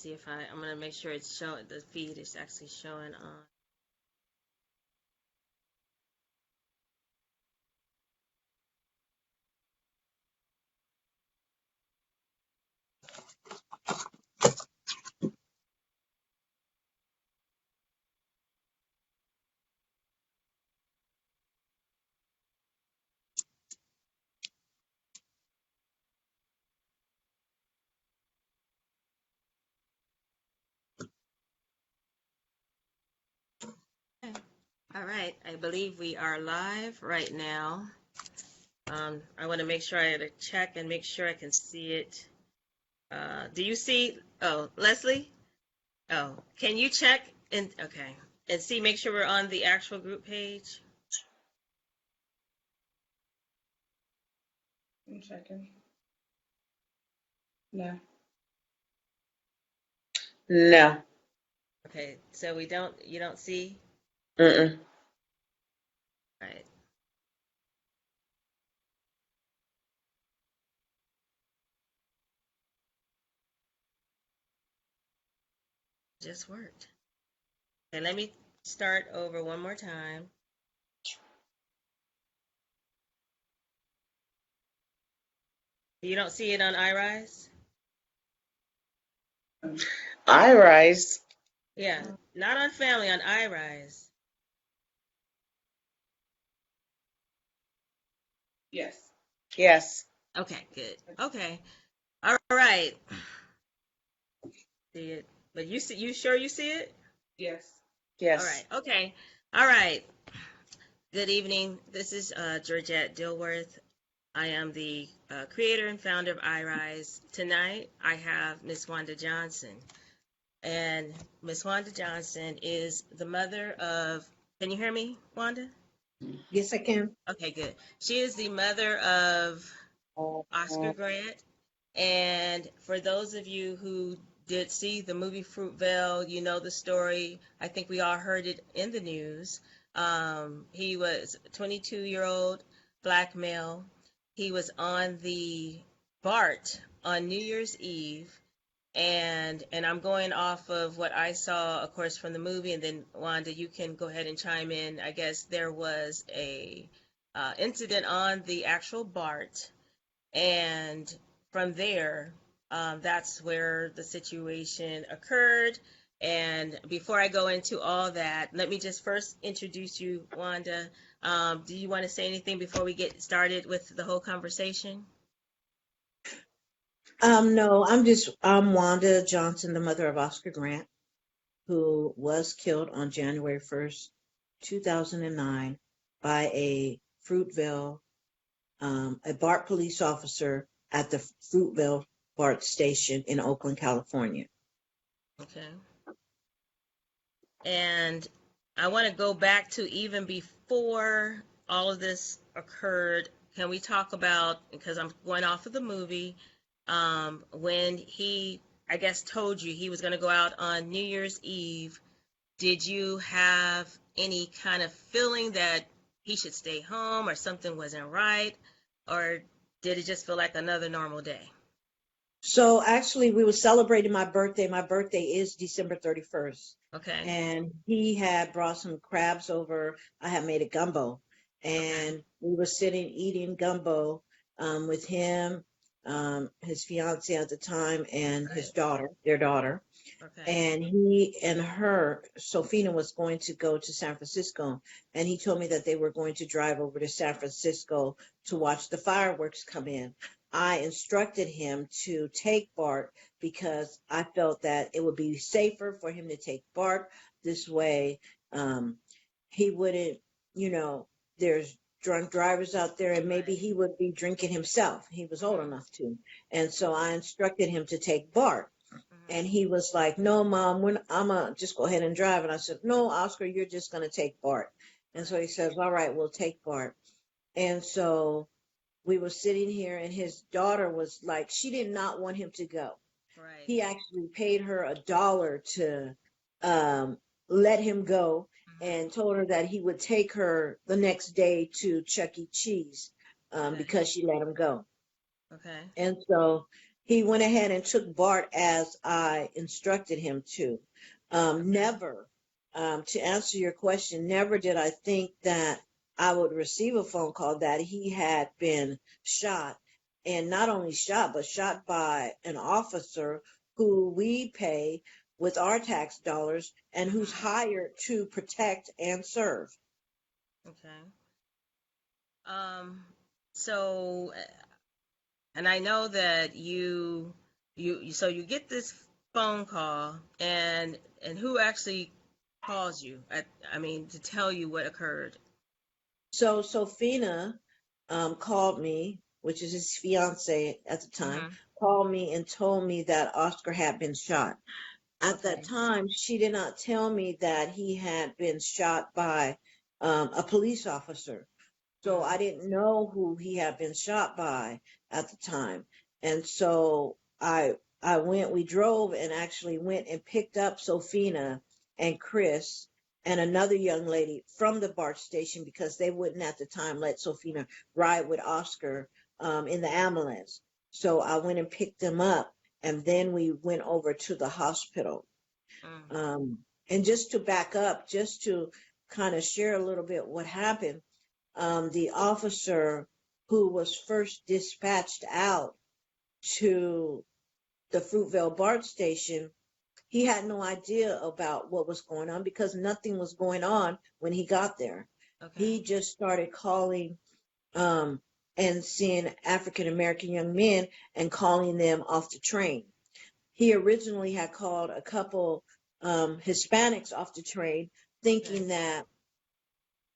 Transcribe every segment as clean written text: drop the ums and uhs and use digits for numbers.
see if I'm gonna make sure it's showing, the feed is actually showing on. Okay. All right, I believe we are live right now. I want to make sure I check and make sure I can see it. Do you see? Oh, Leslie? Oh, can you check and okay, and see, make sure we're on the actual group page? I'm checking. No. No. Okay, so you don't see? Mm-mm. All right, just worked. Okay, let me start over one more time. You don't see it on iRise? I rise. Yeah, not on Family, on iRise. Yes. Yes. Okay, good. Okay, all right. See it, but you sure you see it? Yes. All Yes. right. Okay. All right. Good evening. This is Georgette Dilworth. I am the creator and founder of iRise. Tonight, I have Miss Wanda Johnson. And Miss Wanda Johnson is the mother of, can you hear me, Wanda? Yes, I can. Okay, good. She is the mother of Oscar Grant. And for those of you who did see the movie Fruitvale, you know the story. I think we all heard it in the news. He was a 22-year-old black male. He was on the BART on New Year's Eve, and I'm going off of what I saw, of course, from the movie. And then Wanda, you can go ahead and chime in. I guess there was a incident on the actual BART, and from there, that's where the situation occurred. And before I go into all that, let me just first introduce you, Wanda. Do you want to say anything before we get started with the whole conversation? No, I'm Wanda Johnson, the mother of Oscar Grant, who was killed on January 1st, 2009 by a Fruitvale, a Bart Police Officer at the Fruitvale BART station in Oakland, California. Okay. And I want to go back to even before all of this occurred. Can we talk about, because I'm going off of the movie, when he, I guess, told you he was going to go out on New Year's Eve, did you have any kind of feeling that he should stay home or something wasn't right? Or did it just feel like another normal day? So actually, we were celebrating my birthday. My birthday is December 31st. Okay. And he had brought some crabs over. I had made a gumbo. Okay. And we were sitting eating gumbo with him, his fiance at the time, and his daughter, their daughter. Okay. And he and her, Sofina, was going to go to San Francisco. And he told me that they were going to drive over to San Francisco to watch the fireworks come in. I instructed him to take Bart because I felt that it would be safer for him to take Bart. This way, he wouldn't, you know, there's drunk drivers out there and maybe he would be drinking himself. He was old enough to. And so I instructed him to take Bart. And he was like, no, Mom, I'm going to just go ahead and drive. And I said, no, Oscar, you're just going to take Bart. And so he says, all right, we'll take Bart. And so we were sitting here and his daughter was like, she did not want him to go. Right. He actually paid her $1 to let him go and told her that he would take her the next day to Chuck E. Cheese Okay. because she let him go. Okay. And so he went ahead and took Bart as I instructed him to. Never, to answer your question, never did I think that I would receive a phone call that he had been shot, and not only shot, but shot by an officer who we pay with our tax dollars and who's hired to protect and serve. Okay. Um, so, and I know that so you get this phone call, and who actually calls you to tell you what occurred? So Sophina called me, which is his fiance at the time, Mm-hmm. called me and told me that Oscar had been shot. At that Okay. time, she did not tell me that he had been shot by a police officer. So I didn't know who he had been shot by at the time. And so we drove and actually went and picked up Sophina and Chris and another young lady from the BART station because they wouldn't at the time let Sophina ride with Oscar in the ambulance. So I went and picked them up, and then we went over to the hospital. Mm-hmm. And just to back up, just to kind of share a little bit what happened, the officer who was first dispatched out to the Fruitvale BART station, he had no idea about what was going on because nothing was going on when he got there. Okay. He just started calling and seeing African American young men and calling them off the train. He originally had called a couple Hispanics off the train, thinking that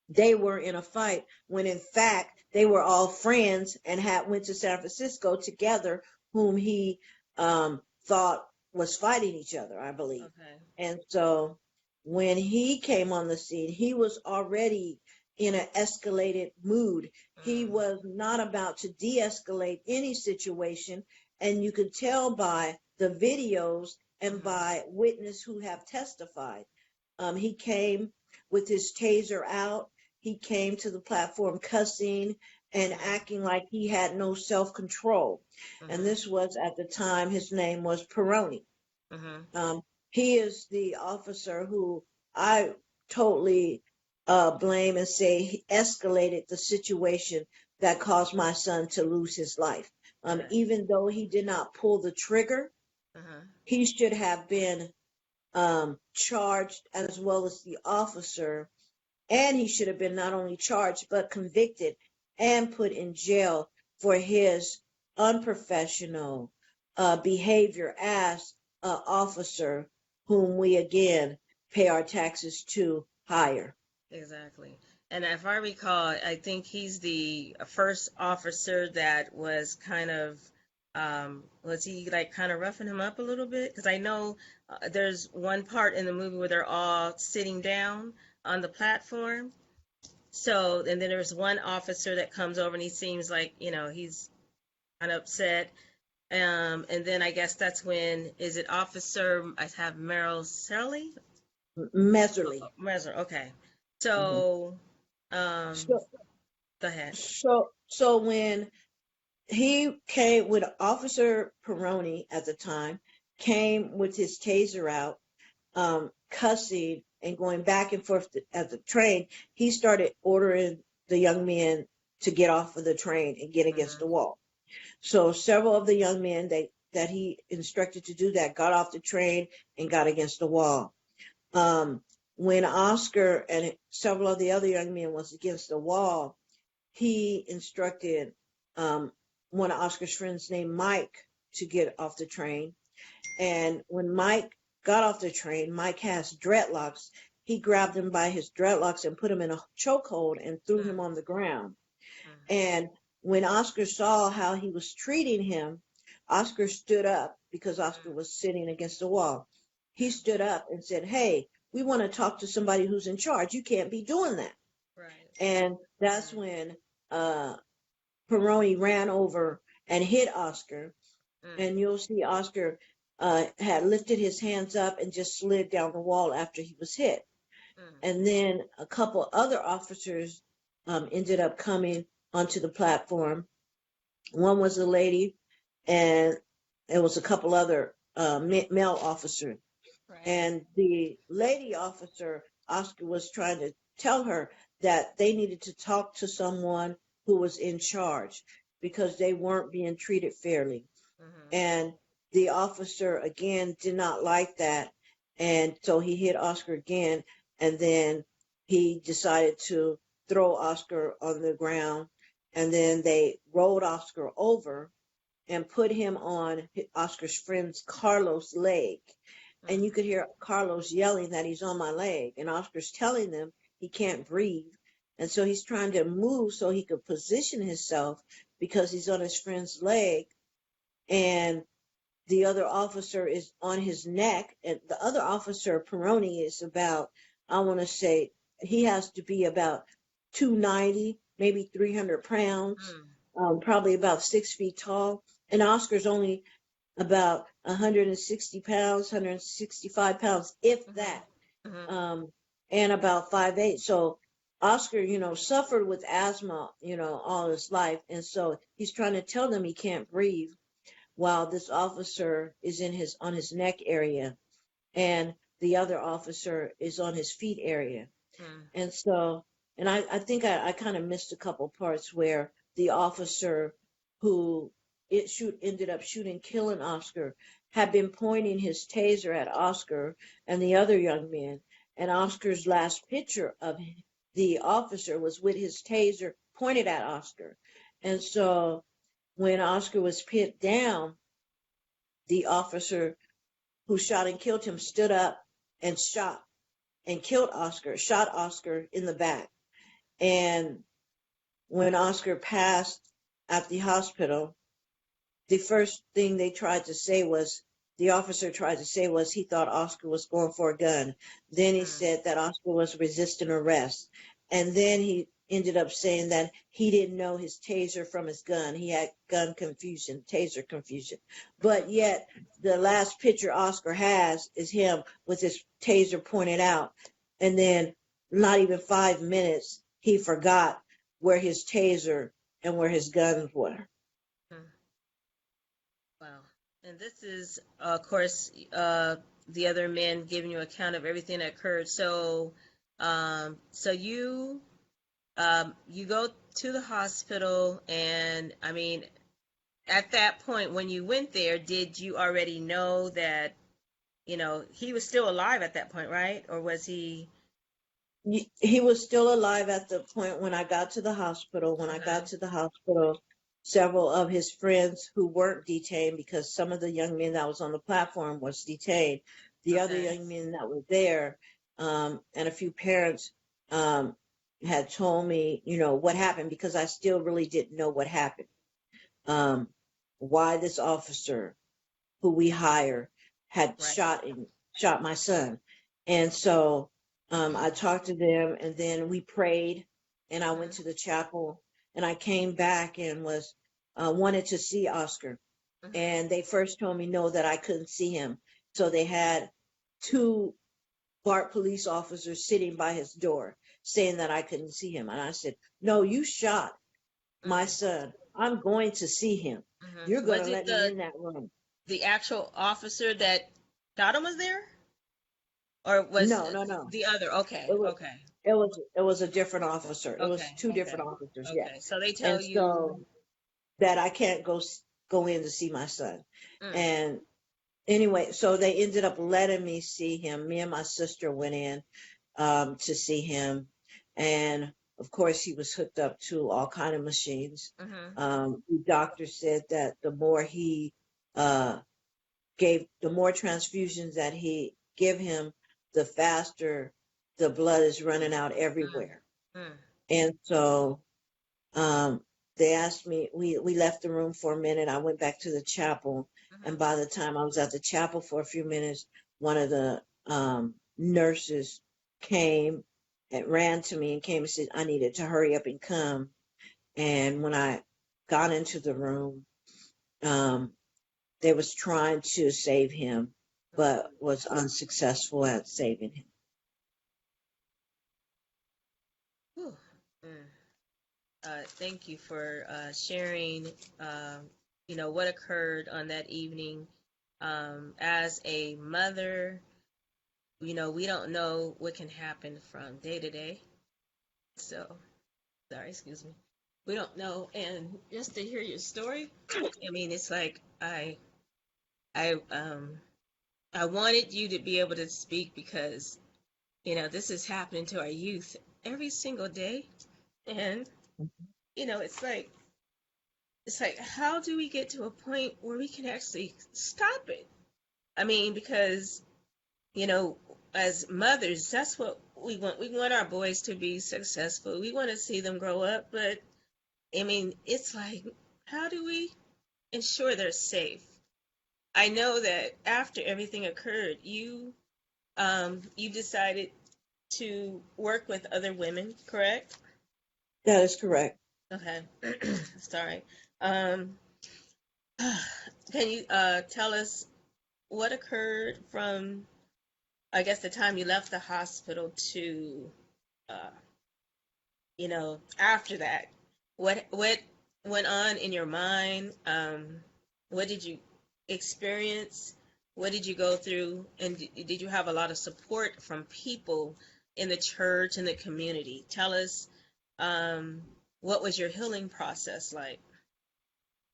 they were in a fight, when in fact they were all friends and had went to San Francisco together, whom he thought was fighting each other, I believe. Okay. And so when he came on the scene, he was already in an escalated mood. He was not about to de-escalate any situation, and you could tell by the videos and by witnesses who have testified. He came with his taser out. He came to the platform cussing and acting like he had no self-control. And this was at the time, his name was Peroni. He is the officer who I totally blame and say he escalated the situation that caused my son to lose his life. Even though he did not pull the trigger, he should have been charged as well as the officer, and he should have been not only charged but convicted and put in jail for his unprofessional behavior as an officer whom we again pay our taxes to hire. Exactly. And if I recall, I think he's the first officer that was kind of, was he like kind of roughing him up a little bit? Because I know there's one part in the movie where they're all sitting down on the platform. So, and then there's one officer that comes over and he seems like, he's kind of upset. And then I guess that's when, is it Officer, I have Merrill Shelley? Meserly. Messer, okay. So, So, go ahead. so when he came with Officer Peroni at the time, came with his taser out, cussing and going back and forth at the train, he started ordering the young men to get off of the train and get against the wall. So several of the young men that he instructed to do that got off the train and got against the wall. When Oscar and several of the other young men was against the wall, he instructed one of Oscar's friends named Mike to get off the train. And when Mike got off the train, Mike has dreadlocks. He grabbed him by his dreadlocks and put him in a chokehold and threw him on the ground. And when Oscar saw how he was treating him, Oscar stood up because Oscar was sitting against the wall. He stood up and said, "Hey, we want to talk to somebody who's in charge. You can't be doing that." Right. And that's when Peroni ran over and hit Oscar. And you'll see Oscar had lifted his hands up and just slid down the wall after he was hit. And then a couple other officers ended up coming onto the platform. One was a lady, and It was a couple other male officers. Right. And the lady officer, Oscar, was trying to tell her that they needed to talk to someone who was in charge because they weren't being treated fairly. Mm-hmm. And the officer again did not like that. And so he hit Oscar again. And then he decided to throw Oscar on the ground. And then they rolled Oscar over and put him on Oscar's friend's Carlos' leg. And you could hear Carlos yelling that he's on my leg. And Oscar's telling them he can't breathe. And so he's trying to move so he could position himself because he's on his friend's leg. And the other officer is on his neck. And the other officer, Peroni, is about, I want to say, he has to be about 290, maybe 300 pounds, probably about 6 feet tall. And Oscar's only about 160 pounds, 165 pounds, if that, Mm-hmm. and about 5'8". So Oscar, suffered with asthma, all his life. And so he's trying to tell them he can't breathe while this officer is on his neck area and the other officer is on his feet area. Mm-hmm. And so, and I think I kind of missed a couple parts where the officer who ended up killing Oscar had been pointing his taser at Oscar and the other young men. And Oscar's last picture of the officer was with his taser pointed at Oscar. And so when Oscar was pinned down, the officer who shot and killed him stood up and shot and killed Oscar, shot Oscar in the back. And when Oscar passed at the hospital, the first thing the officer tried to say was he thought Oscar was going for a gun. Then he said that Oscar was resisting arrest. And then he ended up saying that he didn't know his taser from his gun. He had gun confusion, taser confusion. But yet the last picture Oscar has is him with his taser pointed out. And then not even 5 minutes, he forgot where his taser and where his guns were. Wow. And this is, of course, the other men giving you account of everything that occurred. So, so you go to the hospital, and I mean, at that point when you went there, did you already know that, he was still alive at that point, right? Or was he? He was still alive at the point when I got to the hospital. When I got to the hospital, several of his friends who weren't detained, because some of the young men that was on the platform was detained, the other young men that were there, and a few parents had told me, what happened, because I still really didn't know what happened. Why this officer who we hire had shot my son. And so I talked to them, and then we prayed, and I went to the chapel, and I came back and was wanted to see Oscar. And they first told me no, that I couldn't see him. So they had 2 Bart police officers sitting by his door saying that I couldn't see him. And I said, no, you shot my son. I'm going to see him. You're going to let me in that room. The actual officer that shot him was there? Or was No. the other? Okay, okay. It was a different officer. It was 2 different officers. Yeah. So they tell And you. so that I can't go in to see my son. And anyway, so they ended up letting me see him. Me and my sister went in to see him, and of course he was hooked up to all kind of machines. The doctor said that the more he the more transfusions that he give him, the faster the blood is running out everywhere. And so they asked me, we left the room for a minute. I went back to the chapel. And by the time I was at the chapel for a few minutes, one of the nurses came and ran to me and came and said I needed to hurry up and come. And when I got into the room, they was trying to save him, but was unsuccessful at saving him. Thank you for sharing what occurred on that evening. As a mother, we don't know what can happen from day to day. So, sorry, excuse me. We don't know. And just to hear your story, I mean, it's like I I wanted you to be able to speak because, this is happening to our youth every single day. And, it's like how do we get to a point where we can actually stop it? I mean, because, you know, as mothers, that's what we want. We want our boys to be successful. We want to see them grow up, but I mean, it's like, how do we ensure they're safe? I know that after everything occurred, you decided to work with other women, correct? That is correct. Okay. Sorry. Um, can you tell us what occurred from, I guess, the time you left the hospital to, uh, after that? What went on in your mind? What did you experience? What did you go through? And did you have a lot of support from people in the church and the community? Tell us, um, what was your healing process like?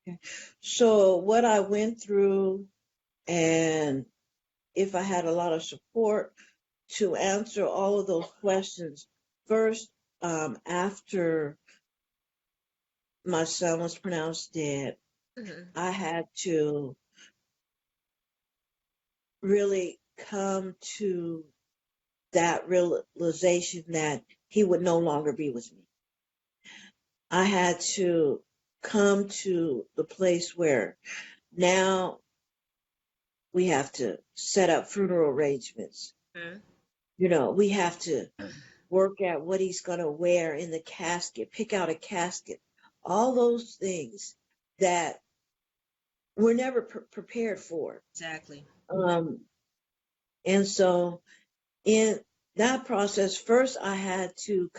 Okay. So what I went through, and if I had a lot of support to answer all of those questions, first, after my son was pronounced dead, Hmm. I had to really come to that realization that he would no longer be with me. I had to come to the place where now we have to set up funeral arrangements. Hmm. We have to work at what he's going to wear in the casket, pick out a casket, all those things that we're never prepared for. Exactly. Um, and so in that process, first I had to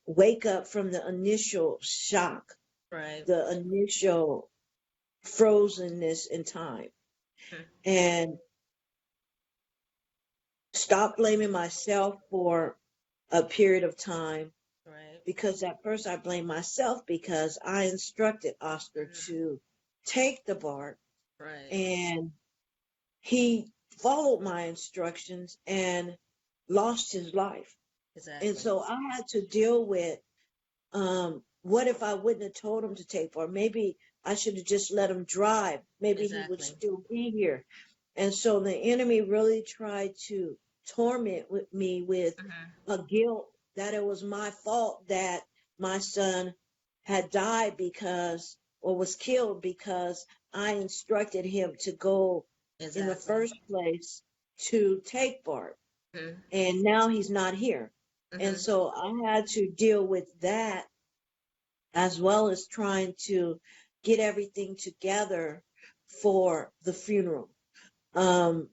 wake up from the initial shock, Right. the initial frozenness in time, Hmm. and stop blaming myself for a period of time, Right. because at first I blamed myself because I instructed Oscar Hmm. to take the BART, Right. and he followed my instructions and lost his life. And Exactly. so I had to deal with, what if I wouldn't have told him to take BART? Maybe I should have just let him drive. Maybe he would Exactly. still be here. And so the enemy really tried to torment me with Hmm. a guilt that it was my fault that my son had died because, or was killed because I instructed him to go in the Exactly. first place to take Bart. Hmm. And now he's not here. And Hmm. so I had to deal with that, as well as trying to get everything together for the funeral. Um,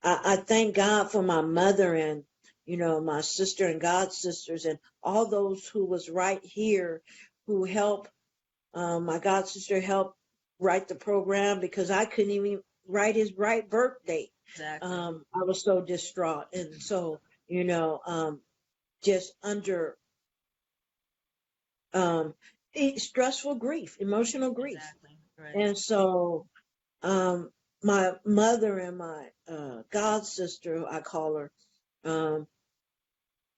I thank God for my mother and, my sister and God sisters and all those who was right here who helped. My God sister helped write the program because I couldn't even write his right birth date. Exactly. I was so distraught. And so, just under um, stressful grief, emotional grief. Exactly. Right. And so my mother and my God sister, I call her, um,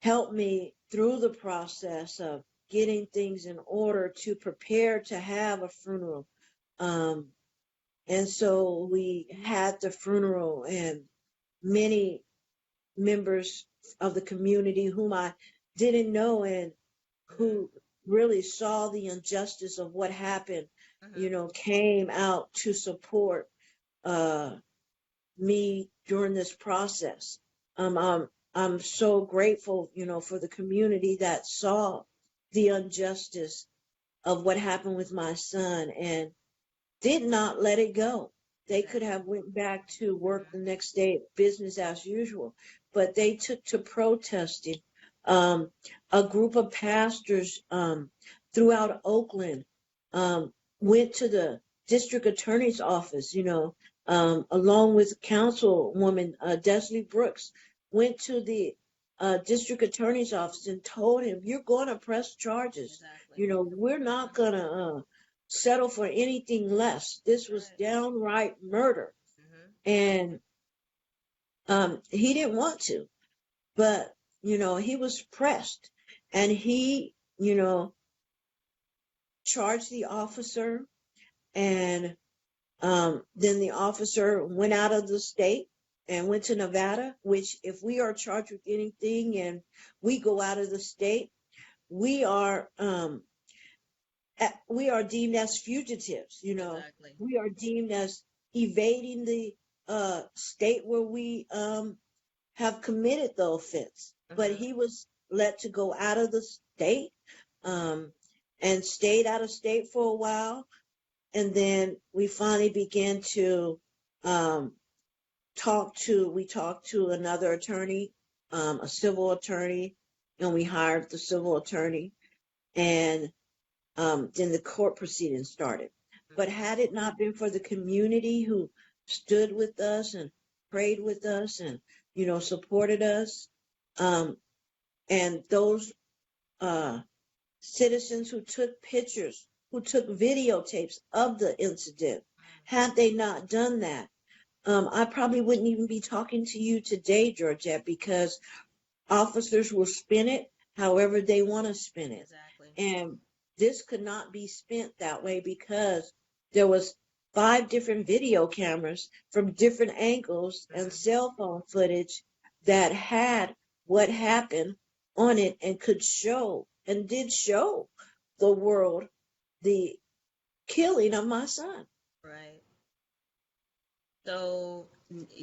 helped me through the process of getting things in order to prepare to have a funeral. Um, and so we had the funeral, and many members of the community whom I didn't know and Hmm. who really saw the injustice of what happened, Hmm. came out to support uh, me during this process. I'm so grateful, for the community that saw the injustice of what happened with my son and did not let it go. They could Exactly. have went back to work the Hmm. next day, business as usual, but they took to protesting. Um, a group of pastors throughout Oakland, um, went to the district attorney's office, along with councilwoman Desley Brooks, went to the district attorney's office and told him, "You're going to press charges. Exactly. We're not going to settle for anything less. This was Right. downright murder." Mm-hmm. And he didn't want to, but he was pressed, and he charged the officer, and then the officer went out of the state and went to Nevada, which if we are charged with anything and we go out of the state, we are deemed as fugitives. Exactly. We are deemed as evading the state where we have committed the offense. But Mm-hmm. he was let to go out of the state, and stayed out of state for a while. And then we finally began to talked to another attorney, a civil attorney, and we hired the civil attorney, and then the court proceedings started. But had it not been for the community who stood with us and prayed with us and supported us, and those citizens who took pictures, who took videotapes of the incident, had they not done that, I probably wouldn't even be talking to you today, Georgette, because officers will spin it however they want to spin it. Exactly. And this could not be spent that way because there was 5 different video cameras from different angles and cell phone footage that had what happened on it and could show and did show the world the killing of my son. Right. So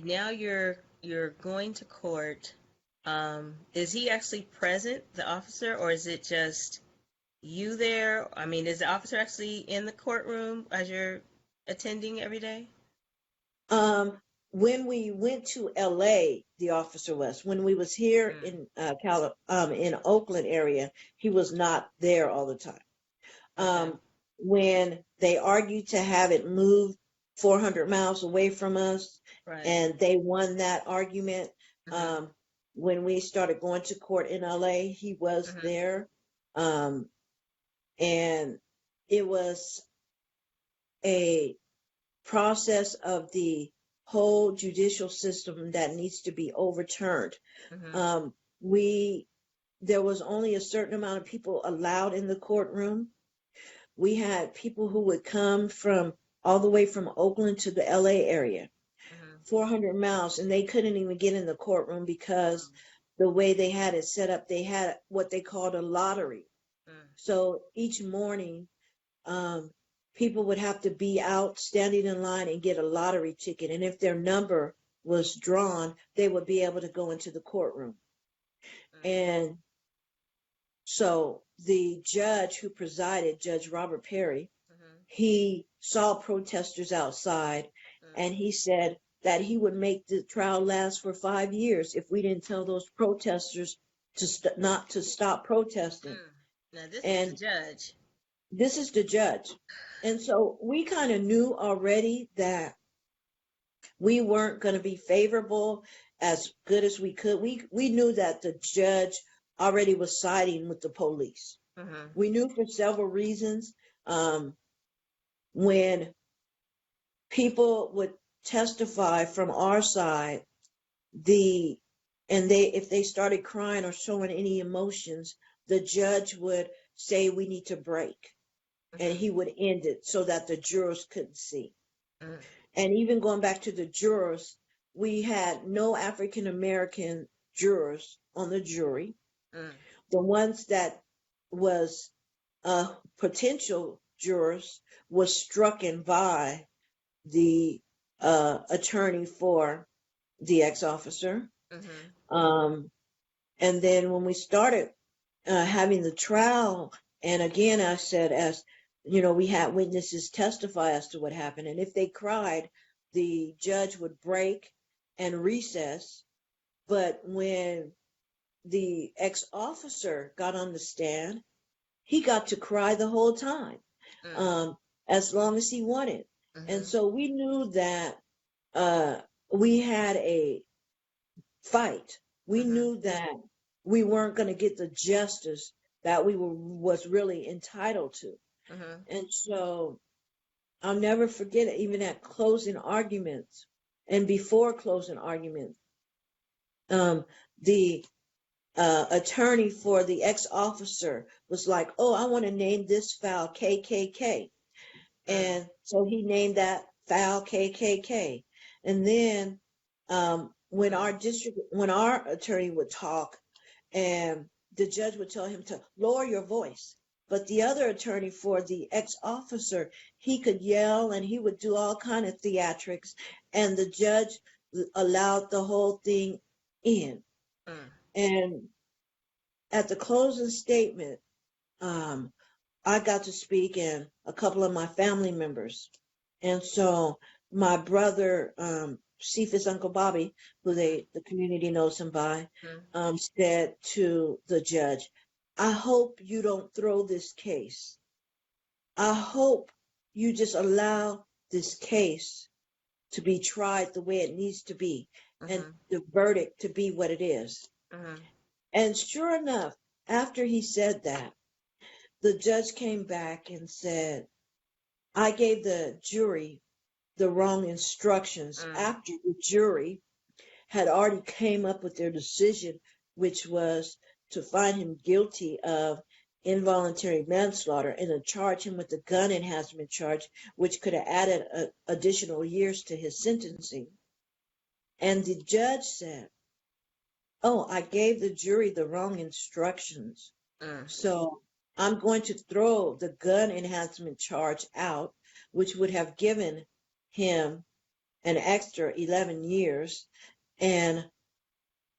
now you're going to court. Is he actually present, the officer, or is it just you there? I mean, is the officer actually in the courtroom as you're attending every day? When we went to LA, the officer was. When we was here in in Oakland area, he was not there all the time. Okay. When they argued to have it moved 400 miles away from us, Right. and they won that argument, Mm-hmm. when we started going to court in LA, he was Mm-hmm. there. And it was a process of the whole judicial system that needs to be overturned. Mm-hmm. There was only a certain amount of people allowed in the courtroom. We had people who would come from all the way from Oakland to the LA area, Mm-hmm. 400 miles, and they couldn't even get in the courtroom because the way they had it set up, they had what they called a lottery. So each morning, people would have to be out standing in line and get a lottery ticket. And if their number was drawn, they would be able to go into the courtroom. And so the judge who presided, Judge Robert Perry, he saw protesters outside, and he said that he would make the trial last for 5 years if we didn't tell those protesters not to stop protesting. Now this And is the judge. this is the judge. And so we kind of knew already that we weren't going to be favorable as good as we could. We knew that the judge already was siding with the police. Mm-hmm. We knew for several reasons. When people would testify from our side, if they started crying or showing any emotions, the judge would say we need to break, and he would end it so that the jurors couldn't see. And even going back to the jurors, we had no African American jurors on the jury. The ones that was potential jurors was strucken by the attorney for the ex-officer. And then when we started having the trial, and again I said, as we had witnesses testify as to what happened, and if they cried, the judge would break and recess. But when the ex-officer got on the stand, he got to cry the whole time. as long as he wanted. And so we knew that we had a fight. We knew that we weren't going to get the justice that we was really entitled to. And so I'll never forget it, even at closing arguments and before closing arguments, the attorney for the ex-officer was like, oh, I want to name this file KKK. And so he named that file KKK. And then when our attorney would talk, and the judge would tell him to lower your voice, but the other attorney for the ex-officer, he could yell and he would do all kind of theatrics, and the judge allowed the whole thing in. And at the closing statement, I got to speak, and a couple of my family members. And so my brother, Cephas Uncle Bobby, who the community knows him by, said to the judge, I hope you don't throw this case. I hope you just allow this case to be tried the way it needs to be, and the verdict to be what it is. And sure enough, after he said that, the judge came back and said, I gave the jury the wrong instructions after the jury had already came up with their decision, which was to find him guilty of involuntary manslaughter and to charge him with the gun enhancement charge, which could have added additional years to his sentencing. And the judge said, oh, I gave the jury the wrong instructions. So I'm going to throw the gun enhancement charge out, which would have given him an extra 11 years. And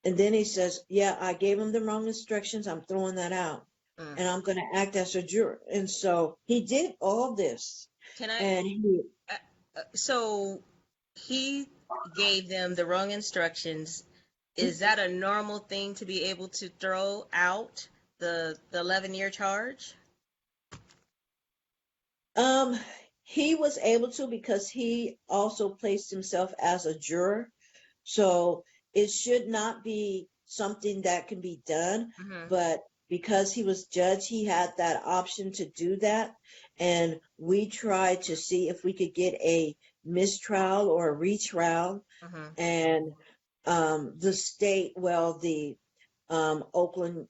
then he says, yeah, I gave him the wrong instructions. I'm throwing that out. And I'm going to act as a juror. And so he did all this. So he gave them the wrong instructions. Is that a normal thing to be able to throw out the 11-year charge? He was able to, because he also placed himself as a juror. So it should not be something that can be done, but because he was judge, he had that option to do that. And we tried to see if we could get a mistrial or a retrial. And the state, the Oakland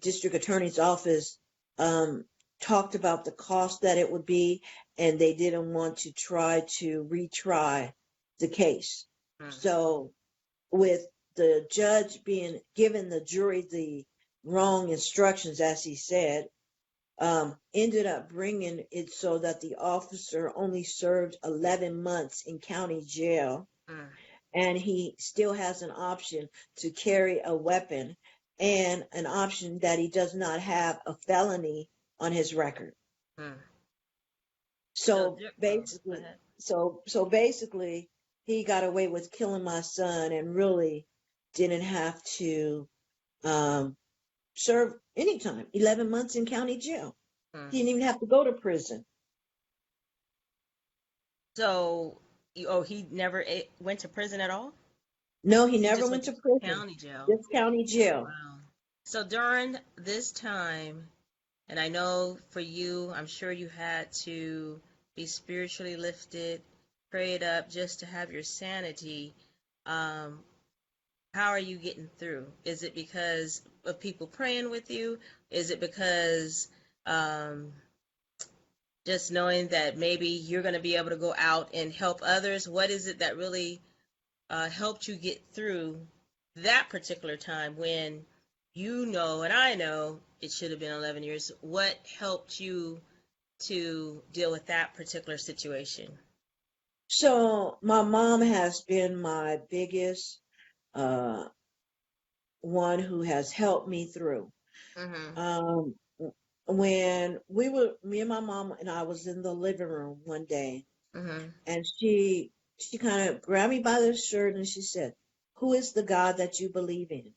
District Attorney's Office talked about the cost that it would be, and they didn't want to try to retry the case. So with the judge being given the jury the wrong instructions, as he said, ended up bringing it so that the officer only served 11 months in county jail, and he still has an option to carry a weapon and an option that he does not have a felony on his record. So basically, he got away with killing my son and really didn't have to serve any time. 11 months in county jail. He didn't even have to go to prison. So, he never went to prison at all? No, he never went to prison. County jail. Just county jail. Wow. So during this time, and I know for you, I'm sure you had to be spiritually lifted, prayed up just to have your sanity. How are you getting through? Is it because of people praying with you? Is it because just knowing that maybe you're going to be able to go out and help others? What is it that really helped you get through that particular time when you know, and I know it should have been 11 years. What helped you to deal with that particular situation? So my mom has been my biggest one who has helped me through. When me and my mom and I was in the living room one day, and she kind of grabbed me by the shirt and she said, who is the God that you believe in?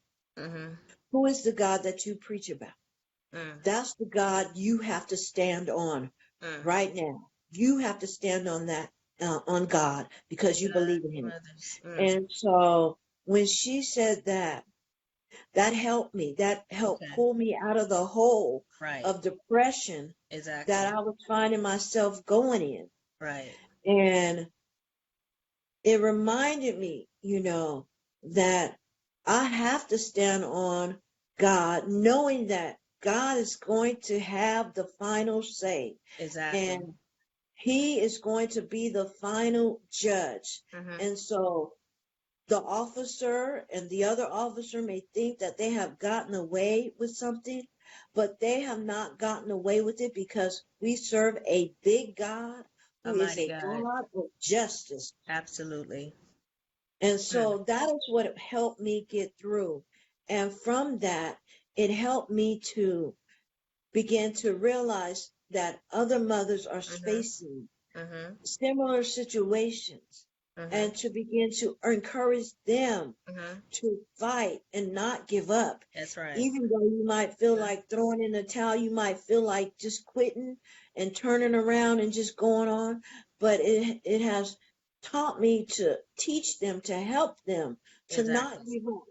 Who is the God that you preach about? That's the God you have to stand on right now. you have to stand on that, on God, because you God, believe in him. mothers. And so when she said that, that helped me. That helped Okay. pull me out of the hole Right. of depression that Exactly. I was finding myself going in. Right. And it reminded me, that I have to stand on God, knowing that God is going to have the final say, Exactly. and he is going to be the final judge. Mhm. And so the officer and the other officer may think that they have gotten away with something, but they have not gotten away with it, because we serve a big God who is Almighty a God. God of justice. Absolutely. And Mm. so that is what helped me get through. And from that, it helped me to begin to realize that other mothers are Mhm. facing Mhm. similar situations, Mhm. and to begin to encourage them Mhm. to fight and not give up. That's right. Even though you might feel Mhm. like throwing in the towel, you might feel like just quitting and turning around and just going on. But it has taught me to teach them, to help them, to not Exactly. give up,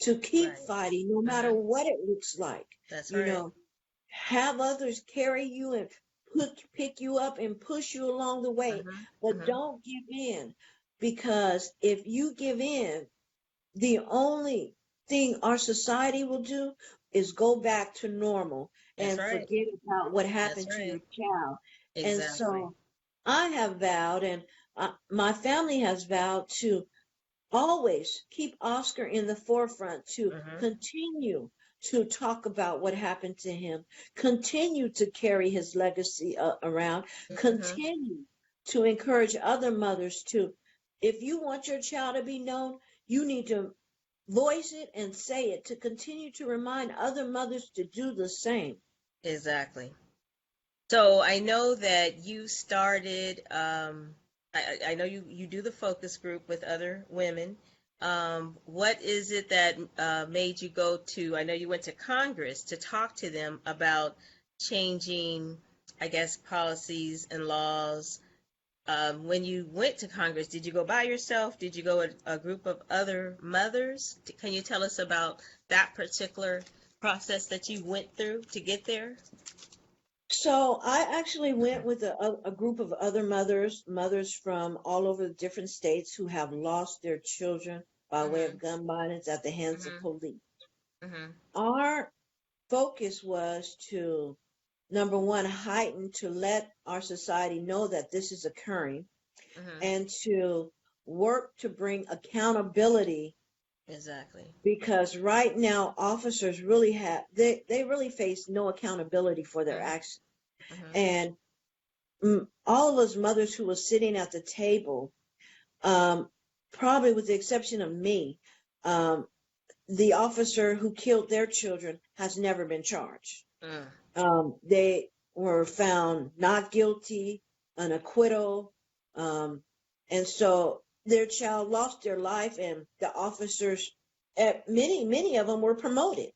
to keep Right. fighting no matter Mhm. what it looks like. That's You right. know, have others carry you and pick you up and push you along the way, Mhm. but Mhm. don't give in, because if you give in, the only thing our society will do is go back to normal That's and right. forget about what That's happened to right. your child. And Exactly. so I have vowed, and my family has vowed, to always keep Oscar in the forefront, to Mhm. continue to talk about what happened to him, continue to carry his legacy around, Mhm. continue to encourage other mothers to, if you want your child to be known, you need to voice it and say it, to continue to remind other mothers to do the same. Exactly. So I know that you started. I know you do the focus group with other women. What is it that made you go to? I know you went to Congress to talk to them about changing, I guess, policies and laws. When you went to Congress, did you go by yourself? Did you go with a group of other mothers? Can you tell us about that particular process that you went through to get there? So I actually went with a group of other mothers from all over the different states who have lost their children by way of Mhm. gun violence at the hands of Mhm. police. Mhm. Our focus was to, number one, heighten, to let our society know that this is occurring, Mhm. and to work to bring accountability, Exactly. because right now officers really they really face no accountability for their Mhm. actions. Mhm. And all of us mothers who were sitting at the table, um, probably with the exception of me, um, the officer who killed their children has never been charged. Mm. They were found not guilty, an acquittal, and so their child lost their life, and the officers, many of them were promoted.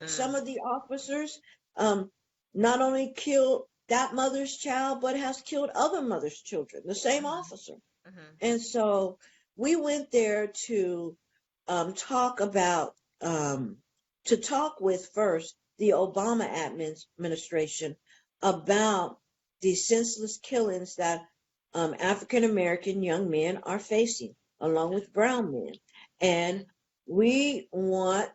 Mm. Some of the officers, not only killed that mother's child, but has killed other mothers' children, the same Mhm. officer. Mhm. And so we went there to talk about, to talk with first the Obama administration about the senseless killings that African American young men are facing, along with brown men. And we want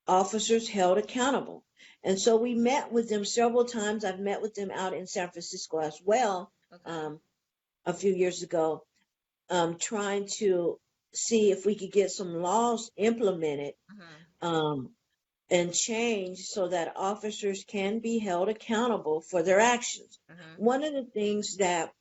officers held accountable. And so we met with them several times. I've met with them out in San Francisco as well, Okay. a few years ago, trying to see if we could get some laws implemented, Mhm. um, and changed so that officers can be held accountable for their actions. Mhm. One of the things that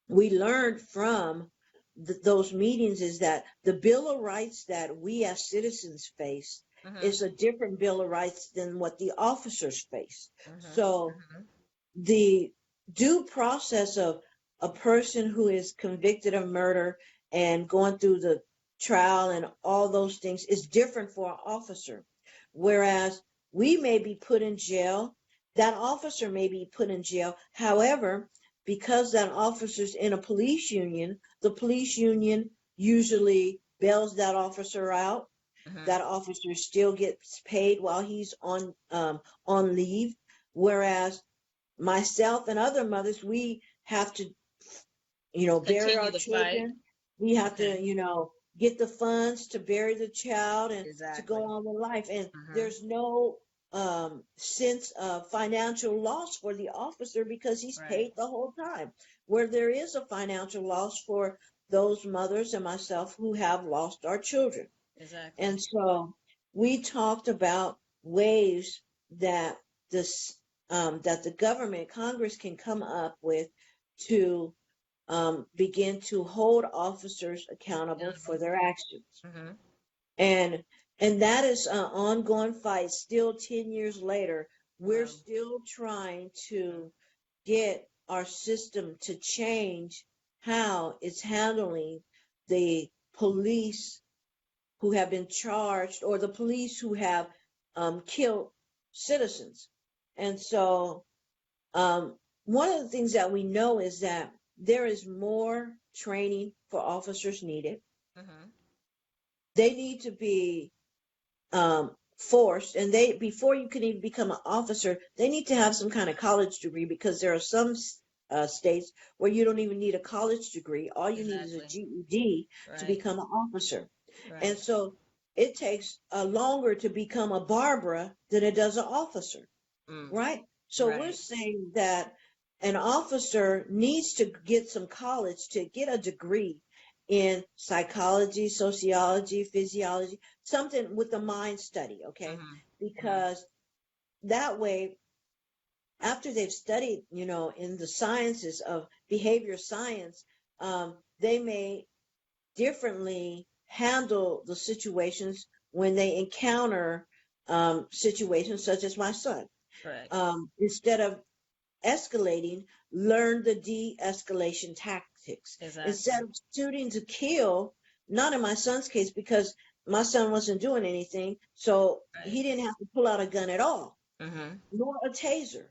we learned from those meetings is that the Bill of Rights that we as citizens face Mhm. is a different Bill of Rights than what the officers face. Mhm. So Mhm. the due process of a person who is convicted of murder and going through the trial and all those things is different for an officer. Whereas we may be put in jail, that officer may be put in jail. However, because that officer's in a police union, the police union usually bails that officer out. Mhm. That officer still gets paid while he's on leave, whereas myself and other mothers, we have to, bury Continue our the fight. children. We have Okay. to, get the funds to bury the child and to go Exactly. on with life. And Mhm. there's no sense of financial loss for the officer because he's Right. paid the whole time. Where there is a financial loss for those mothers and myself who have lost our children. Exactly. And so we talked about ways that this that the government, Congress can come up with to begin to hold officers accountable for Accountable. their actions. Mhm. And that is an ongoing fight. Still 10 years later, we're Wow. still trying Mhm. to get our system to change how it's handling the police who have been charged or the police who have killed citizens. And so one of the things that we know is that there is more training for officers needed. Mhm. They need to be forced, and they before you can even become an officer, they need to have some kind of college degree because there are some states where you don't even need a college degree. All you need is a Exactly. GED to Right. become an officer. And Right. so it takes longer to become a Barbara than it does an officer, Mm. right? So we're Right. saying that an officer needs to get some college to get a degree in psychology, sociology, physiology, something with the mind study, okay? Mhm. Mhm. Because that way, after they've studied, in the sciences of behavior science, they may differently handle the situations when they encounter situations such as my son. Correct. Instead of escalating, learn the de-escalation tactics. Instead Exactly. of shooting to kill, not in my son's case because my son wasn't doing anything, so Right. he didn't have to pull out a gun at all, Mhm. nor a taser.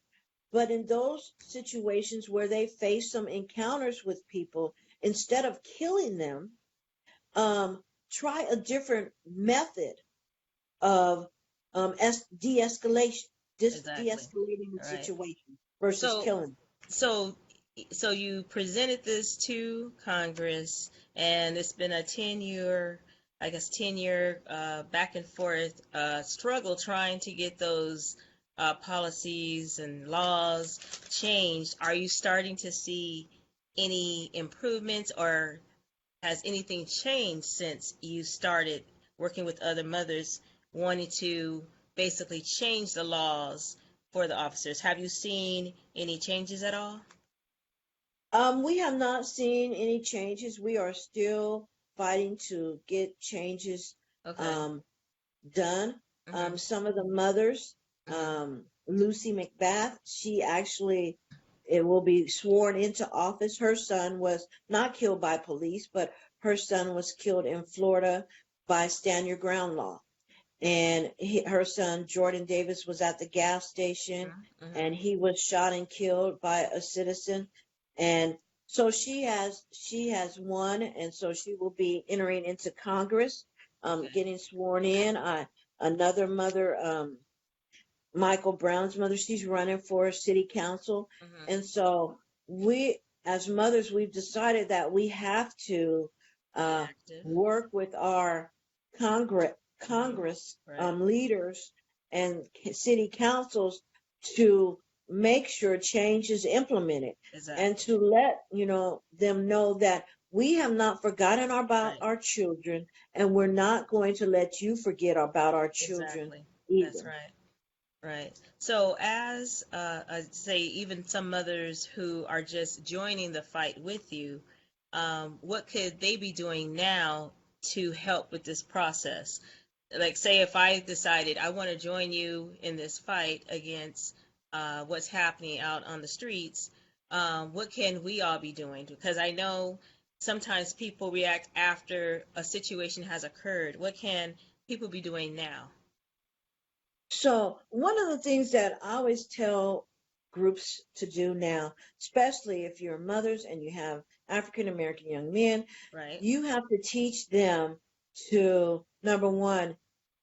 But in those situations where they face some encounters with people, instead of killing them, try a different method of de-escalation, Exactly. de-escalating the Right. situation versus So killing. so so you presented this to Congress, and it's been a 10-year, I guess 10-year back and forth struggle trying to get those policies and laws changed. Are you starting to see any improvements, or has anything changed since you started working with other mothers wanting to basically change the laws for the officers? Have you seen any changes at all? We have not seen any changes. We are still fighting to get changes Okay. um, done. Mhm. Some of the mothers, Mhm. Lucy McBath, she actually it will be sworn into office. Her son was not killed by police, but her son was killed in Florida by stand your ground law. And her son Jordan Davis was at the gas station, Mhm. Mhm. and he was shot and killed by a citizen. And so she has won, and so she will be entering into Congress, Okay. getting sworn in. Another mother, Michael Brown's mother, she's running for city council. Mhm. And so we, as mothers, we've decided that we have to Be uh, active. work with our Congress, Mhm. Congress Right. leaders and city councils to make sure change is implemented and Exactly. to let them know that we have not forgotten about Right. our children, and we're not going to let you forget about our children Exactly. That's either. right. Right. So, as I say, even some mothers who are just joining the fight with you, what could they be doing now to help with this process? Like, say, if I decided I want to join you in this fight against what's happening out on the streets, what can we all be doing? Because I know sometimes people react after a situation has occurred. What can people be doing now? So one of the things that I always tell groups to do now, especially if you're mothers and you have African American young men. Right. You have to teach them to, number one,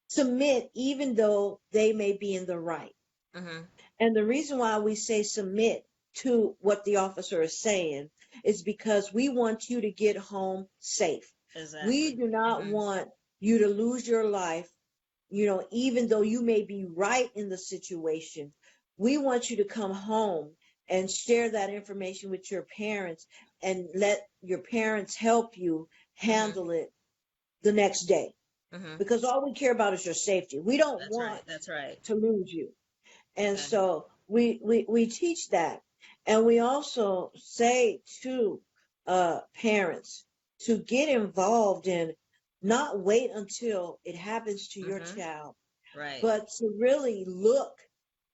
submit even though they may be in the right. Mm-hmm. And the reason why we say submit to what the officer is saying is because we want you to get home safe. We Exactly. do not Mm-hmm. want you to lose your life, even though you may be right in the situation. We want you to come home and share that information with your parents and let your parents help you Mm-hmm. handle it the next day. Mm-hmm. Because all we care about is your safety. We don't That's right. want That's right. to lose you. And Okay. so we teach that. And we also say to parents to get involved in not wait until it happens to your Mm-hmm. child, Right. but to really look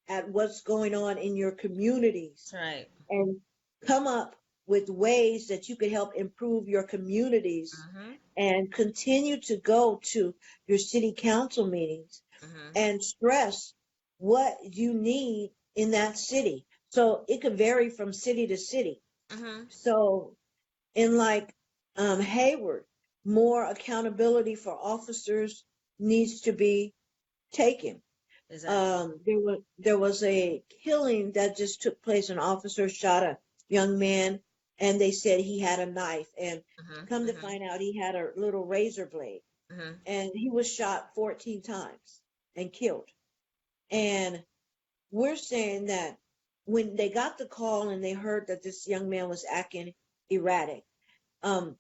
at what's going on in your communities That's right. and come up with ways that you can help improve your communities Mm-hmm. and continue to go to your city council meetings Mm-hmm. and stress what you need in that city. So it could vary from city to city. Mm-hmm. So in Hayward, more accountability for officers needs to be taken. Exactly. There was a killing that just took place. An officer shot a young man, and they said he had a knife. And come Mm-hmm. to Mm-hmm. find out, he had a little razor blade, Mm-hmm. and he was shot 14 times and killed. And we're saying that when they got the call and they heard that this young man was acting erratic, um,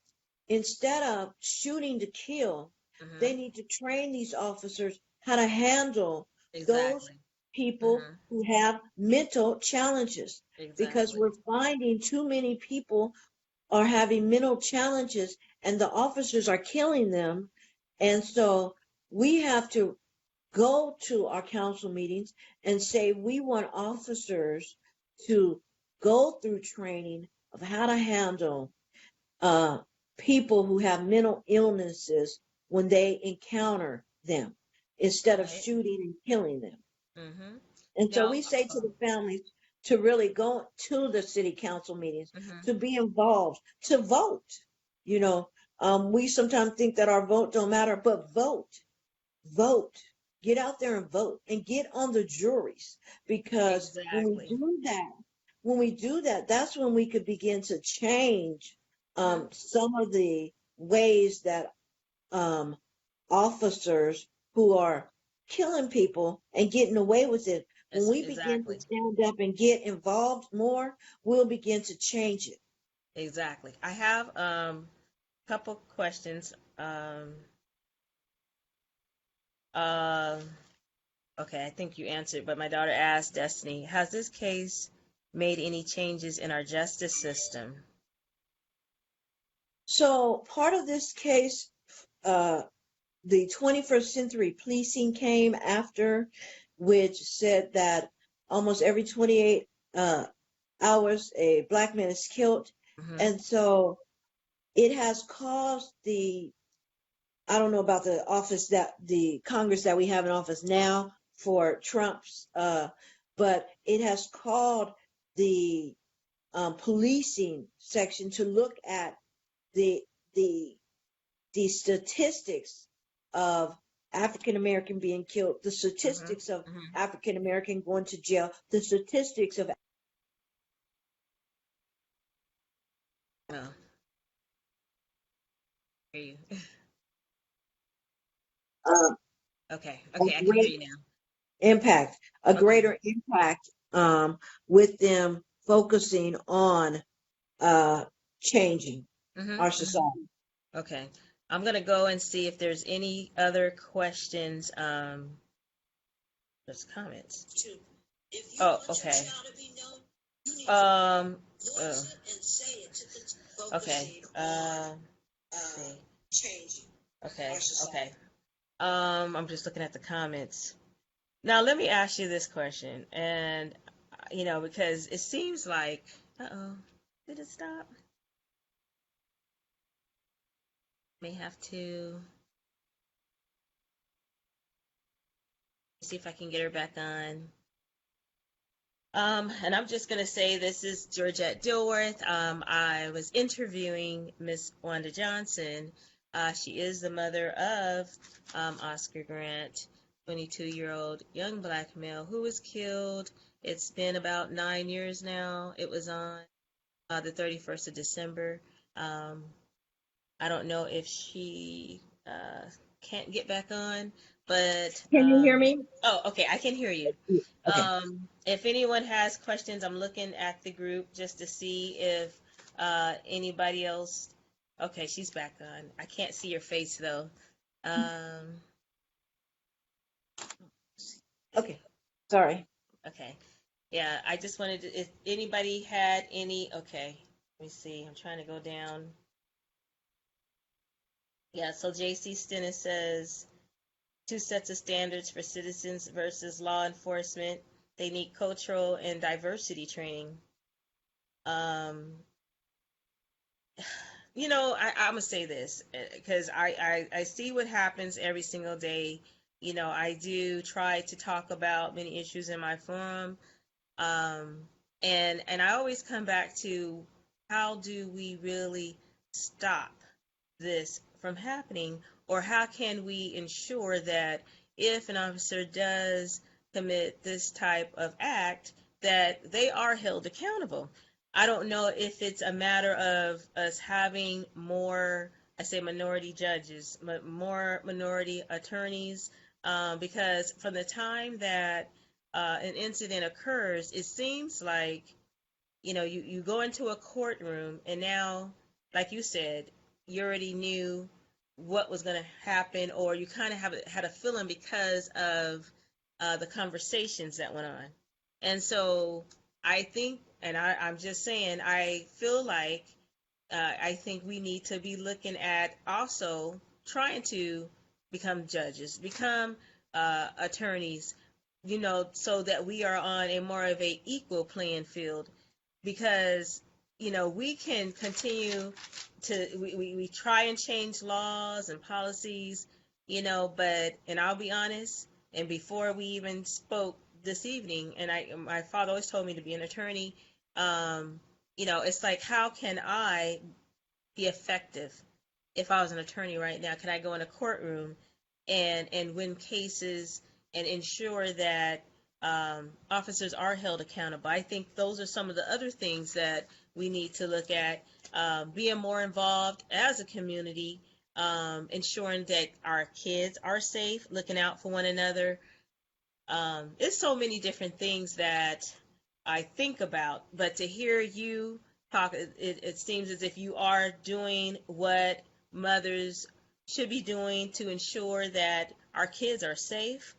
instead of shooting to kill, Mm-hmm. they need to train these officers how to handle those Exactly. people Mm-hmm. who have mental challenges, because Exactly. we're finding too many people are having mental challenges and the officers are killing them. And so we have to go to our council meetings and say we want officers to go through training of how to handle uh, people who have mental illnesses when they encounter them, instead of Right. shooting and killing them. Mm-hmm. And so Now, we say to the families to really go to the city council meetings, mm-hmm. to be involved, to vote. You know, we sometimes think that our vote don't matter, but vote, get out there and vote and get on the juries, because Exactly. when we do that, that's when we could begin to change Mm-hmm. some of the ways that um, officers who are killing people and getting away with it. When That's we begin to exactly. stand up and get involved more, we'll begin to change it. Exactly. I have couple questions. Um, okay, I think you answered, but my daughter asked Destiny, has this case made any changes in our justice system? So part of this case, uh, the 21st century policing came after, which said that almost every 28 hours a black man is killed. Mm-hmm. And so it has caused I don't know about the Congress that we have in office now for Trump's, but it has called the policing section to look at the the the statistics of African American being killed, the Mm-hmm. statistics of Mm-hmm. African American going to jail, the statistics of Oh, hear you. uh, Okay. a Okay, I can hear great you now. impact, a Okay. greater impact, with them focusing on uh, changing Mm-hmm. our Mm-hmm. society. Okay. I'm gonna go and see if there's any other questions. There's comments. Oh, okay. Um, uh, okay. Let's see. Okay. Okay. I'm just looking at the comments. Now, let me ask you this question, and because it seems like, uh-oh, did it stop? May have to see if I can get her back on. And I'm just going to say this is Georgette Dilworth. I was interviewing Miss Wanda Johnson. She is the mother of Oscar Grant, 22-year-old young black male who was killed. It's been about 9 years now. It was on the 31st of December. I don't know if she can't get back on, but Can you hear me? oh, okay, I can hear you. Okay. If anyone has questions, I'm looking at the group just to see if anybody else. Okay, she's back on. I can't see your face though. Um, Okay. Sorry. okay, yeah, I just wanted to, if anybody had any, okay, let me see. I'm trying to go down. Yeah, so JC Stennis says two sets of standards for citizens versus law enforcement. They need cultural and diversity training. Um, I'm gonna say this because I see what happens every single day. I do try to talk about many issues in my forum, um, and I always come back to how do we really stop this from happening, or how can we ensure that if an officer does commit this type of act, that they are held accountable. I don't know if it's a matter of us having more, I say minority judges, but more minority attorneys, because from the time that an incident occurs, it seems like you go into a courtroom and now, like you said, you already knew what was going to happen, or you kind of had a feeling because of the conversations that went on. And so I think, and I'm just saying, I feel like I think we need to be looking at also trying to become judges, become attorneys, so that we are on a more of a equal playing field, because we can continue to we try and change laws and policies, but and I'll be honest, and before we even spoke this evening, and my father always told me to be an attorney. It's like, how can I be effective if I was an attorney right now? Can I go in a courtroom and win cases and ensure that officers are held accountable? I think those are some of the other things that we need to look at, being more involved as a community, ensuring that our kids are safe, looking out for one another. It's so many different things that I think about, but to hear you talk, it seems as if you are doing what mothers should be doing to ensure that our kids are safe.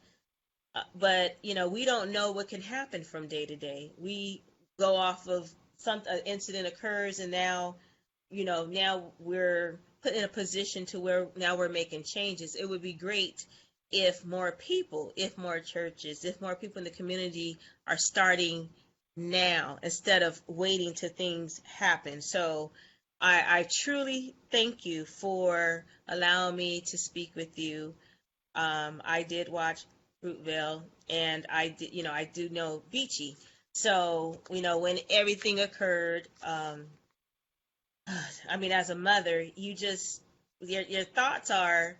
But we don't know what can happen from day to day. We go off of some incident occurs, and now we're put in a position to where now we're making changes. It would be great if more people, if more churches, if more people in the community are starting now instead of waiting till things happen. So I truly thank you for allowing me to speak with you. I did watch Fruitvale, and I do know Beachy. So, when everything occurred, I mean, as a mother, your thoughts are,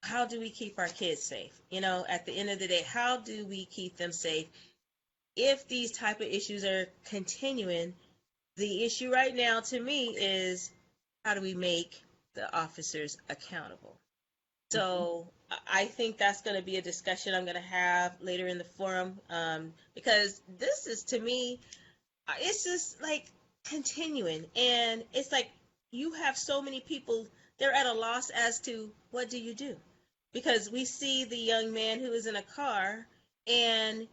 how do we keep our kids safe? At the end of the day, how do we keep them safe? If these type of issues are continuing, the issue right now to me is, how do we make the officers accountable? So I think that's going to be a discussion I'm going to have later in the forum, because this is, to me, it's just like continuing, and it's like you have so many people, they're at a loss as to what do you do, because we see the young man who was in a car, and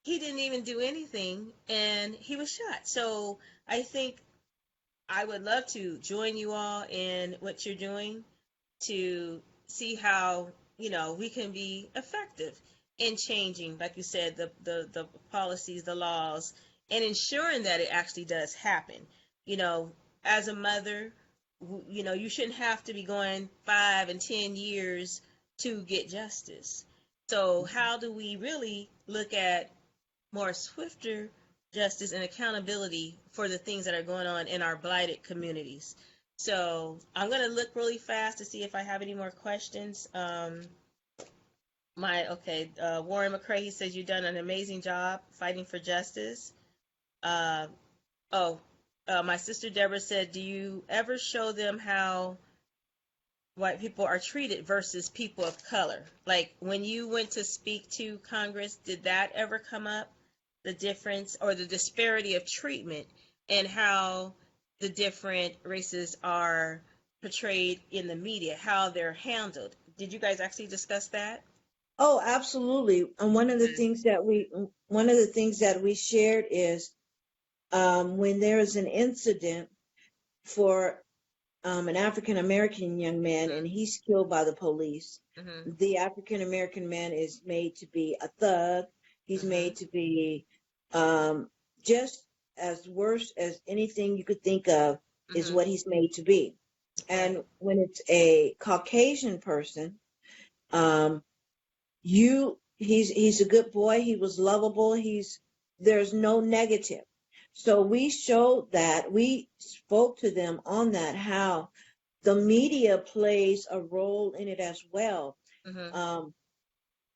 he didn't even do anything, and he was shot. So I think I would love to join you all in what you're doing to see how we can be effective in changing, like you said, the policies, the laws, and ensuring that it actually does happen. you know as a mother, you shouldn't have to be going 5 and 10 years to get justice. So how do we really look at more swifter justice and accountability for the things that are going on in our blighted communities. So I'm going to look really fast to see if I have any more questions. Warren McCrae, he says you've done an amazing job fighting for justice. Uh, my sister Deborah said, do you ever show them how white people are treated versus people of color? Like when you went to speak to Congress, did that ever come up? The difference or the disparity of treatment and how the different races are portrayed in the media, how they're handled. Did you guys actually discuss that? Oh, absolutely. And one of the things that we shared is when there is an incident for an African American young man and he's killed by the police, Mm-hmm. the African American man is made to be a thug. He's Mm-hmm. made to be just as worse as anything you could think of is Mm-hmm. what he's made to be. And Right. when it's a Caucasian person, um, he's a good boy. He was lovable. There's no negative. So we showed that, we spoke to them on that, how the media plays a role in it as well. Mm-hmm. Um,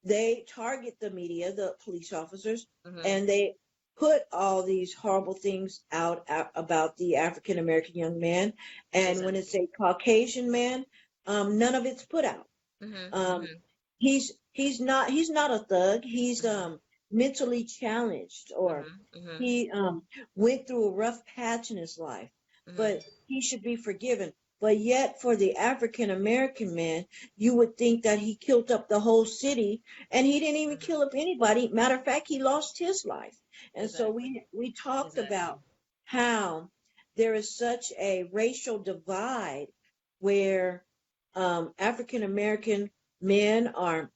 they target the media, the police officers, Mm-hmm. and they put all these horrible things out about the African American young man. And when it's Exactly. a Caucasian man, none of it's put out. Mm-hmm. Um, Mm-hmm. he's not a thug. He's Mm-hmm. mentally challenged, or Mm-hmm. Mm-hmm. he went through a rough patch in his life, Mm-hmm. but he should be forgiven. But yet, for the African American man, you would think that he killed up the whole city, and he didn't even Mm-hmm. kill up anybody. Matter of fact, he lost his life. And so Exactly. we talked Exactly. about how there is such a racial divide where African American men are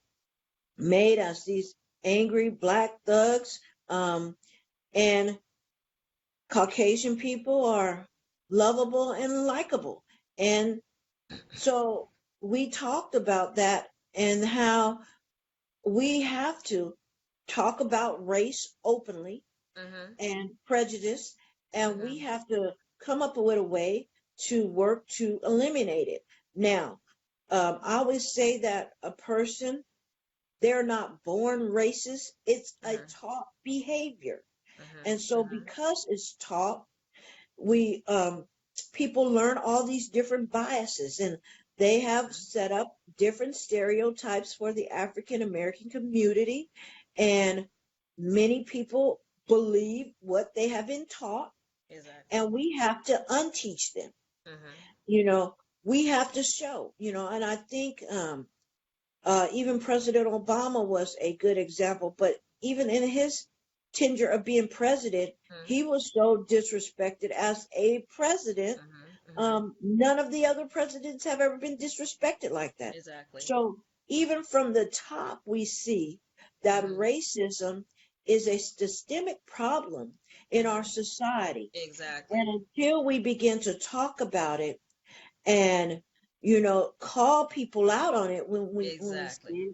made as these angry black thugs, and Caucasian people are lovable and likable. And so we talked about that and how we have to talk about race openly Mm-hmm. and prejudice, and we Mm-hmm. have to come up with a way to work to eliminate it. Now, I always say that a person, they're not born racist. It's a Mm-hmm. taught behavior. And Mm-hmm. so Mm-hmm. because it's taught, we people learn all these different biases, and they have set up different stereotypes for the African American community, and many people believe what they have been taught, Exactly. and we have to unteach them. Mm-hmm. You know, we have to show, and I think even President Obama was a good example, but even in his tenure of being president, Mm-hmm. he was so disrespected as a president. Mm-hmm. Mm-hmm. None of the other presidents have ever been disrespected like that. Exactly. So even from the top, we see that Mm-hmm. racism is a systemic problem in our Mm-hmm. society. Exactly. And until we begin to talk about it and call people out on it when we see Exactly.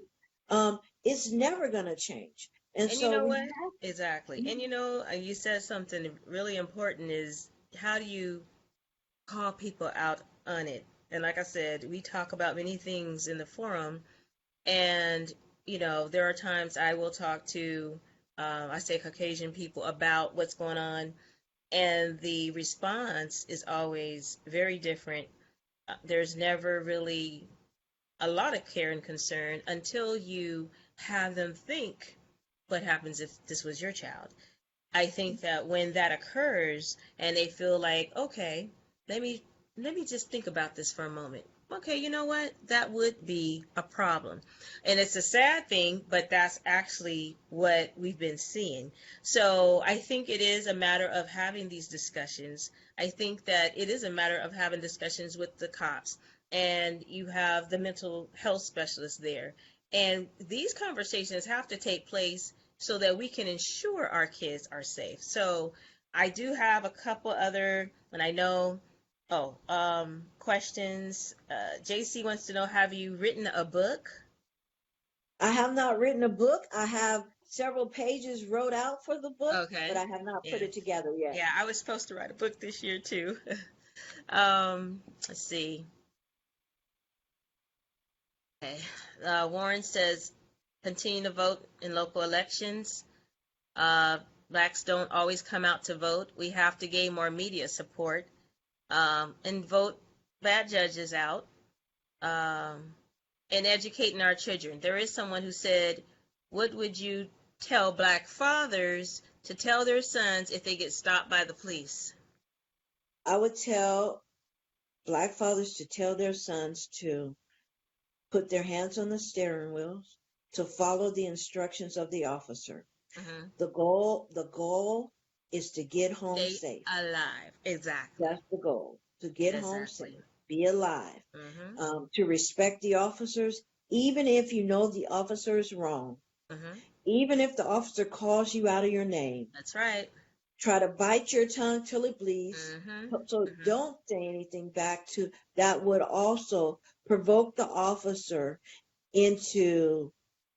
it, it's never going to change. And And you so know we what? Exactly. And you said something really important is how do you call people out on it? And like I said, we talk about many things in the forum, and there are times I will talk to, I say Caucasian people about what's going on, and the response is always very different. There's never really a lot of care and concern until you have them think what happens if this was your child. I think that when that occurs and they feel like, okay, let me just think about this for a moment. Okay, you know what? That would be a problem. And it's a sad thing, but that's actually what we've been seeing. So I think it is a matter of having these discussions. I think that it is a matter of having discussions with the cops, and you have the mental health specialists there. And these conversations have to take place so that we can ensure our kids are safe. So I do have a couple other, and I know, questions. JC wants to know, have you written a book? I have not written a book. I have several pages wrote out for the book, but Okay. I have not put Yeah. it together yet. Yeah, I was supposed to write a book this year too. Let's see. Okay. Warren says, continue to vote in local elections. Uh, Blacks don't always come out to vote. We have to gain more media support, and vote bad judges out, um, and educating our children. There is someone who said, what would you tell Black fathers to tell their sons if they get stopped by the police? I would tell Black fathers to tell their sons to put their hands on the steering wheels, to follow the instructions of the officer. Mm-hmm. The goal is to get home Stay safe. alive. Exactly. That's the goal, to get home Exactly. safe, be alive, Mm-hmm. to respect the officers, even if you know the officer is wrong, Mm-hmm. even if the officer calls you out of your name. That's right. Try to bite your tongue till it bleeds. Mm-hmm. So Mm-hmm. don't say anything back to that would also provoke the officer into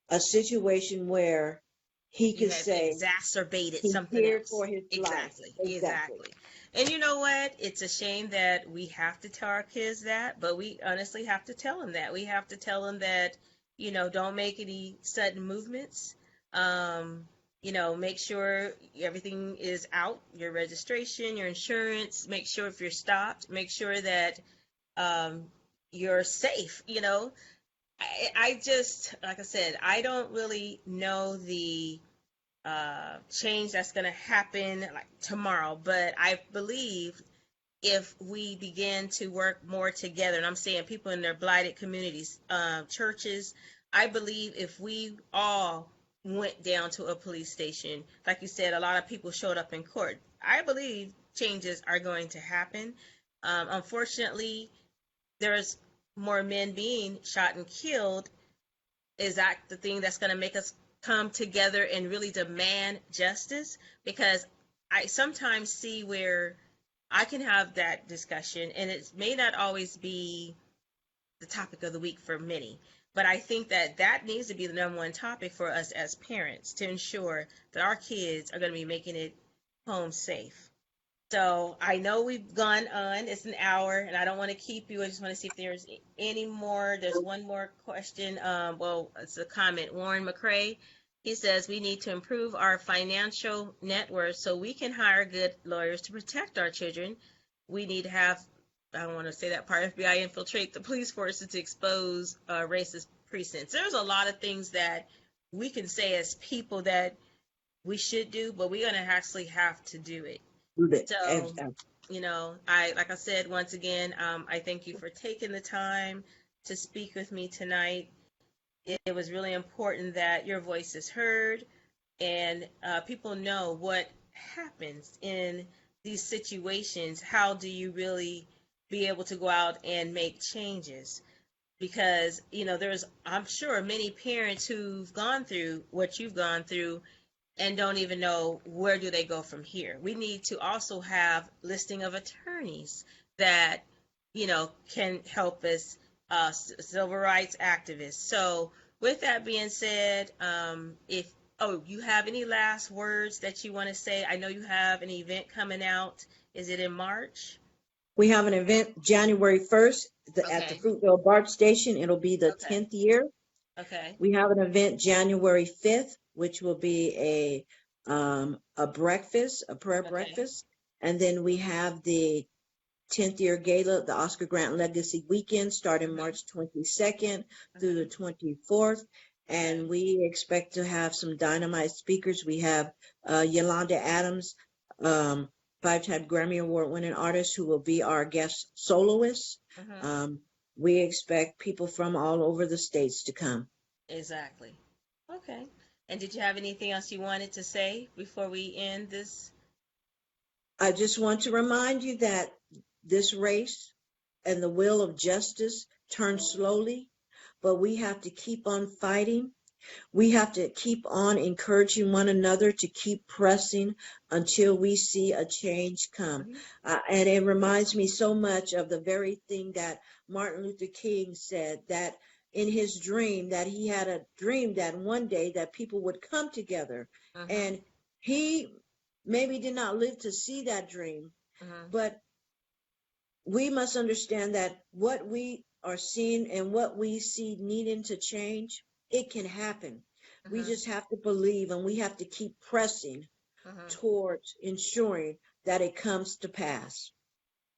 a situation where he You could have say exacerbated he something feared else. for his life. Exactly. Exactly. Exactly. And you know what? It's a shame that we have to tell our kids that, but we honestly have to tell them that. We have to tell them that, don't make any sudden movements. Um, make sure everything is out, your registration, your insurance, make sure if you're stopped, make sure that um, you're safe. I just, like I said, I don't really know the change that's going to happen like tomorrow, but I believe if we begin to work more together, and I'm saying people in their blighted communities, churches, I believe if we all went down to a police station, like you said, a lot of people showed up in court. I believe changes are going to happen. Unfortunately, there's more men being shot and killed. Is that the thing that's going to make us come together and really demand justice? Because I sometimes see where I can have that discussion, and it may not always be the topic of the week for many, but I think that that needs to be the number one topic for us as parents to ensure that our kids are going to be making it home safe. So I know we've gone on. It's an hour, and I don't want to keep you. I just want to see if there's any more. There's one more question. Well, it's a comment. Warren McCrae, he says we need to improve our financial net worth so we can hire good lawyers to protect our children. We need to have, I don't want to say that part, FBI infiltrate the police forces to expose racist precincts. There's a lot of things that we can say as people that we should do, but we're going to actually have to do it. So, I like I said once again, I thank you for taking the time to speak with me tonight. It was really important that your voice is heard and people know what happens in these situations. How do you really be able to go out and make changes? Because, there's, I'm sure, many parents who've gone through what you've gone through and don't even know where do they go from here. We need to also have listing of attorneys that can help us, civil rights activists. So with that being said, if you have any last words that you want to say, I know you have an event coming out. Is it in March? We have an event January 1st at the Okay. Fruitvale BART station. It'll be the Okay. 10th year. Okay. We have an event January 5th, which will be a breakfast, a prayer Okay. breakfast. And then we have the 10th year gala, the Oscar Grant Legacy Weekend, starting March 22nd through the 24th. And we expect to have some dynamite speakers. We have Yolanda Adams, 5-time Grammy Award winning artist, who will be our guest soloist. We expect people from all over the states to come. Exactly. Okay. And did you have anything else you wanted to say before we end this? I just want to remind you that this race and the will of justice turns slowly, but we have to keep on fighting. We have to keep on encouraging one another to keep pressing until we see a change come. And it reminds me so much of the very thing that Martin Luther King said, that in his dream that he had a dream that one day that people would come together. Mhm. And he maybe did not live to see that dream, Mhm. but we must understand that what we are seeing and what we see needing to change, it can happen. We Mhm. just have to believe, and we have to keep pressing Mhm. towards ensuring that it comes to pass.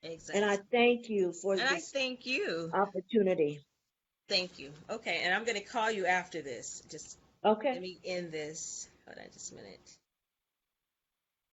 And I Exactly. thank you for And I this thank you. opportunity. Thank you. Okay, and I'm going to call you after this. Just let Okay. me end this. Hold on just a minute.